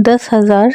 10,000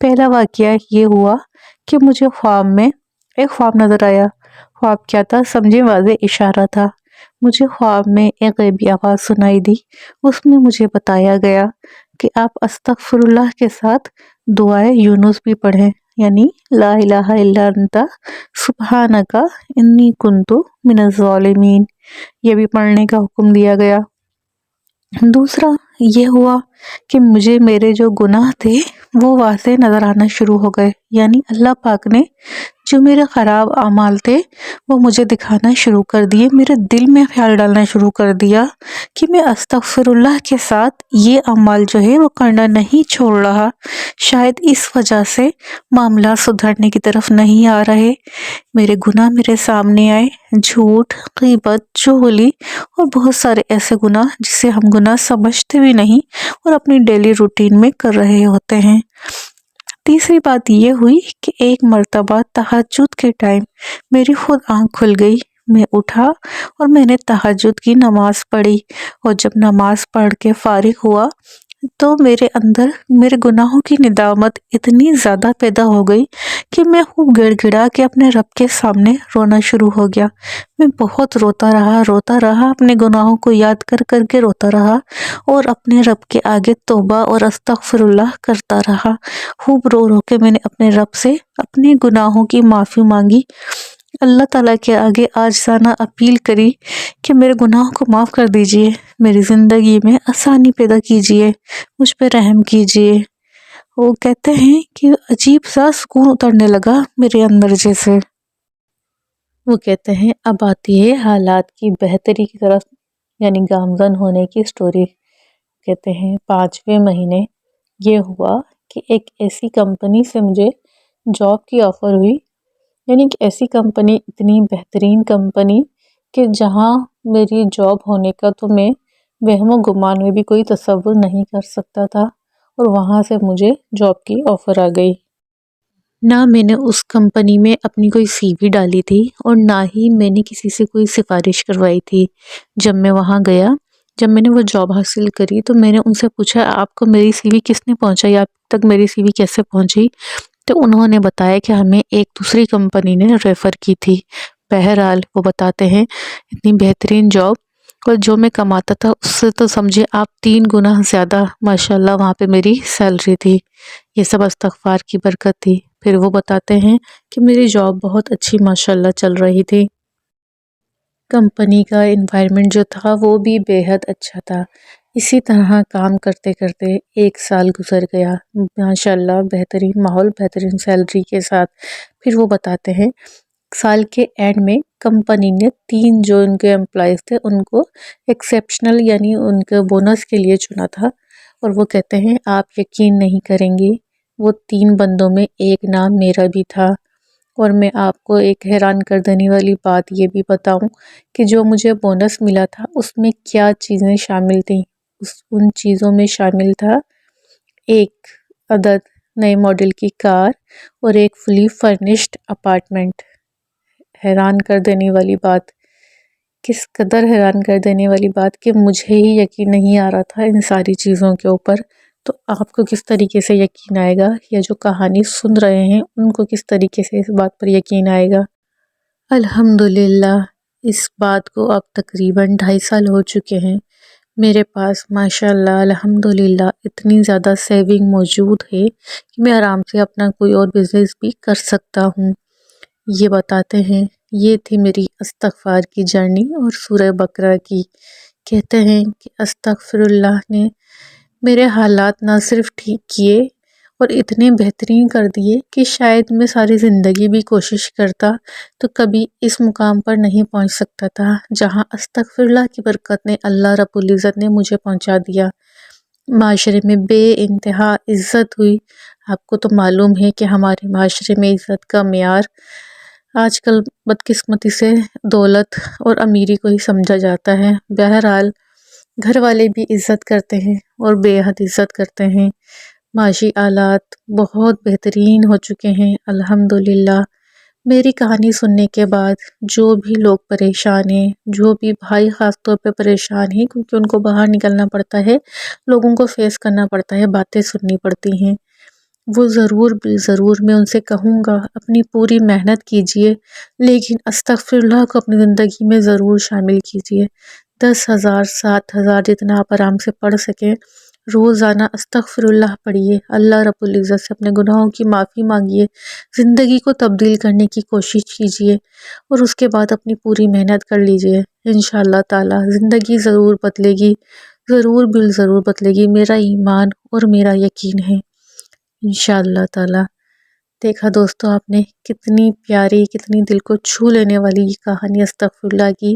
پہلا واقعہ یہ ہوا کہ مجھے خواب میں ایک خواب نظر آیا۔ خواب کیا تھا؟ سمجھے، واضح اشارہ تھا۔ مجھے خواب میں ایک غیبی آواز سنائی دی۔ اس میں مجھے بتایا گیا کہ آپ استغفر اللہ کے ساتھ دعائے یونس بھی پڑھیں، یعنی لا الہ الا انت سبحانک انی کنت من الظالمین، یہ بھی پڑھنے کا حکم دیا گیا۔ دوسرا یہ ہوا کہ مجھے میرے جو گناہ تھے وہ واضح نظر آنا شروع ہو گئے، یعنی اللہ پاک نے جو میرے خراب اعمال تھے وہ مجھے دکھانا شروع کر دیے، میرے دل میں خیال ڈالنا شروع کر دیا کہ میں استغفر اللہ کے ساتھ یہ اعمال جو ہے وہ کرنا نہیں چھوڑ رہا، شاید اس وجہ سے معاملات سدھرنے کی طرف نہیں آ رہے، میرے گناہ میرے سامنے آئے، جھوٹ، غیبت، چغلی اور بہت سارے ایسے گناہ جسے ہم گناہ سمجھتے بھی نہیں اور اپنی ڈیلی روٹین میں کر رہے ہوتے ہیں۔ تیسری بات یہ ہوئی کہ ایک مرتبہ تہجد کے ٹائم میری خود آنکھ کھل گئی، میں اٹھا اور میں نے تہجد کی نماز پڑھی، اور جب نماز پڑھ کے فارغ ہوا تو میرے اندر میرے گناہوں کی ندامت اتنی زیادہ پیدا ہو گئی کہ میں خوب گڑ گڑا کے اپنے رب کے سامنے رونا شروع ہو گیا۔ میں بہت روتا رہا، اپنے گناہوں کو یاد کر کر کے روتا رہا اور اپنے رب کے آگے توبہ اور استغفر اللہ کرتا رہا۔ خوب رو رو کے میں نے اپنے رب سے اپنے گناہوں کی معافی مانگی، اللہ تعالیٰ کے آگے عاجزانہ اپیل کری کہ میرے گناہوں کو معاف کر دیجئے، میری زندگی میں آسانی پیدا کیجئے، مجھ پہ رحم کیجئے۔ وہ کہتے ہیں کہ عجیب سا سکون اترنے لگا میرے اندر جیسے۔ وہ کہتے ہیں اب آتی ہے حالات کی بہتری کی طرف، یعنی گامزن ہونے کی سٹوری۔ کہتے ہیں 5ویں مہینے یہ ہوا کہ ایک ایسی کمپنی سے مجھے جاب کی آفر ہوئی، یعنی کہ ایسی کمپنی، اتنی بہترین کمپنی کہ جہاں میری جاب ہونے کا تو میں وہم و گمان میں بھی کوئی تصور نہیں کر سکتا تھا، اور وہاں سے مجھے جاب کی آفر آ گئی۔ نہ میں نے اس کمپنی میں اپنی کوئی سی وی ڈالی تھی اور نہ ہی میں نے کسی سے کوئی سفارش کروائی تھی۔ جب میں وہاں گیا، جب میں نے وہ جاب حاصل کری تو میں نے ان سے پوچھا آپ کو میری سی وی کس نے پہنچائی، آپ تک میری سی وی کیسے پہنچی؟ تو انہوں نے بتایا کہ ہمیں ایک دوسری کمپنی نے ریفر کی تھی۔ بہرحال وہ بتاتے ہیں اتنی بہترین جاب، اور جو میں کماتا تھا اس سے تو سمجھے آپ 3 گنا زیادہ ماشاءاللہ وہاں پہ میری سیلری تھی۔ یہ سب استغفار کی برکت تھی۔ پھر وہ بتاتے ہیں کہ میری جاب بہت اچھی ماشاءاللہ چل رہی تھی، کمپنی کا انوائرمنٹ جو تھا وہ بھی بے حد اچھا تھا۔ اسی طرح کام کرتے کرتے 1 سال گزر گیا، ماشاءاللہ بہترین ماحول، بہترین سیلری کے ساتھ۔ پھر وہ بتاتے ہیں سال کے اینڈ میں کمپنی نے 3 جو ان کے امپلائیز تھے ان کو ایکسیپشنل یعنی ان کے بونس کے لیے چنا تھا، اور وہ کہتے ہیں آپ یقین نہیں کریں گے وہ 3 بندوں میں ایک نام میرا بھی تھا۔ اور میں آپ کو ایک حیران کر دینے والی بات یہ بھی بتاؤں کہ جو مجھے بونس ملا تھا اس میں کیا چیزیں شامل تھیں۔ ان چیزوں میں شامل تھا 1 عدد نئے ماڈل کی کار اور ایک فلی فرنشڈ اپارٹمنٹ۔ حیران کر دینے والی بات، کس قدر حیران کر دینے والی بات کہ مجھے ہی یقین نہیں آ رہا تھا ان ساری چیزوں کے اوپر، تو آپ کو کس طریقے سے یقین آئے گا، یا جو کہانی سن رہے ہیں ان کو کس طریقے سے اس بات پر یقین آئے گا۔ الحمدللہ اس بات کو اب تقریباً 2.5 سال ہو چکے ہیں، میرے پاس ماشاءاللہ الحمدللہ اتنی زیادہ سیونگ موجود ہے کہ میں آرام سے اپنا کوئی اور بزنس بھی کر سکتا ہوں۔ یہ بتاتے ہیں یہ تھی میری استغفار کی جرنی اور سورہ بقرہ کی۔ کہتے ہیں کہ استغفر اللہ نے میرے حالات نہ صرف ٹھیک کیے اور اتنے بہترین کر دیے کہ شاید میں ساری زندگی بھی کوشش کرتا تو کبھی اس مقام پر نہیں پہنچ سکتا تھا جہاں استغفر اللہ کی برکت نے، اللہ رب العزت نے مجھے پہنچا دیا۔ معاشرے میں بے انتہا عزت ہوئی۔ آپ کو تو معلوم ہے کہ ہمارے معاشرے میں عزت کا معیار آج کل بدقسمتی سے دولت اور امیری کو ہی سمجھا جاتا ہے۔ بہرحال گھر والے بھی عزت کرتے ہیں اور بے حد عزت کرتے ہیں۔ معاشی آلات بہت بہترین ہو چکے ہیں الحمدللہ۔ میری کہانی سننے کے بعد جو بھی لوگ پریشان ہیں، جو بھی بھائی خاص طور پہ پریشان ہیں کیونکہ ان کو باہر نکلنا پڑتا ہے، لوگوں کو فیس کرنا پڑتا ہے، باتیں سننی پڑتی ہیں، وہ ضرور بالضرور میں ان سے کہوں گا اپنی پوری محنت کیجئے، لیکن استغفر اللہ کو اپنی زندگی میں ضرور شامل کیجئے۔ 10,000 7,000 جتنا آپ آرام سے پڑھ سکیں، روزانہ استغفر اللہ پڑھیے، اللہ رب العزت سے اپنے گناہوں کی معافی مانگیے، زندگی کو تبدیل کرنے کی کوشش کیجئے اور اس کے بعد اپنی پوری محنت کر لیجئے۔ انشاءاللہ تعالی زندگی ضرور بدلے گی، ضرور بالضرور بدلے گی، میرا ایمان اور میرا یقین ہے انشاءاللہ تعالی۔ دیکھا دوستو آپ نے کتنی پیاری، کتنی دل کو چھو لینے والی یہ کہانی استغفر اللہ کی،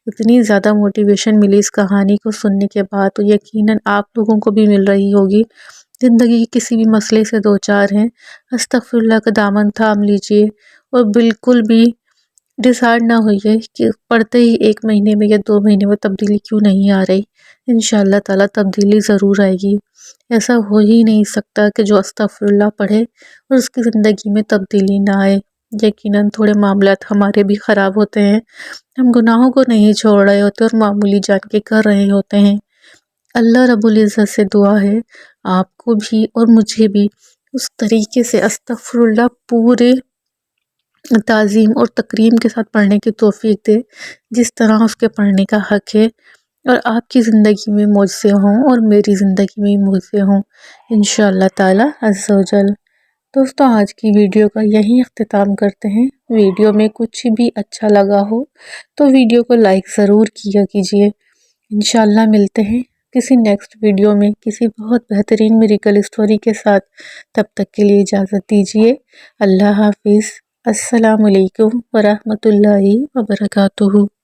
اتنی زیادہ موٹیویشن ملی اس کہانی کو سننے کے بعد، تو یقیناً آپ لوگوں کو بھی مل رہی ہوگی۔ زندگی کے کسی بھی مسئلے سے دوچار ہیں، استغفر اللہ کا دامن تھام لیجئے اور بالکل بھی ڈیسائیڈ نہ ہوئیے کہ پڑھتے ہی 1 مہینے میں یا 2 مہینے میں تبدیلی کیوں نہیں آ رہی۔ انشاءاللہ تعالی تبدیلی ضرور آئے گی۔ ایسا ہو ہی نہیں سکتا کہ جو استغفر اللہ پڑھے اور اس کی زندگی میں تبدیلی نہ آئے۔ یقیناً تھوڑے معاملات ہمارے بھی خراب ہوتے ہیں، ہم گناہوں کو نہیں چھوڑ رہے ہوتے اور معمولی جان کے کر رہے ہوتے ہیں۔ اللہ رب العزت سے دعا ہے آپ کو بھی اور مجھے بھی اس طریقے سے استغفر اللہ پورے تعظیم اور تکریم کے ساتھ پڑھنے کی توفیق دے جس طرح اس کے پڑھنے کا حق ہے، اور آپ کی زندگی میں معجزے ہوں اور میری زندگی میں معجزے ہوں انشاءاللہ تعالی عز و جل۔ دوستو آج کی ویڈیو کا یہی اختتام کرتے ہیں۔ ویڈیو میں کچھ بھی اچھا لگا ہو تو ویڈیو کو لائک ضرور کیا کیجئے۔ انشاءاللہ ملتے ہیں کسی نیکسٹ ویڈیو میں کسی بہت بہترین میریکل اسٹوری کے ساتھ، تب تک کے لیے اجازت دیجئے۔ اللہ حافظ۔ السلام علیکم ورحمۃ اللہ وبرکاتہ۔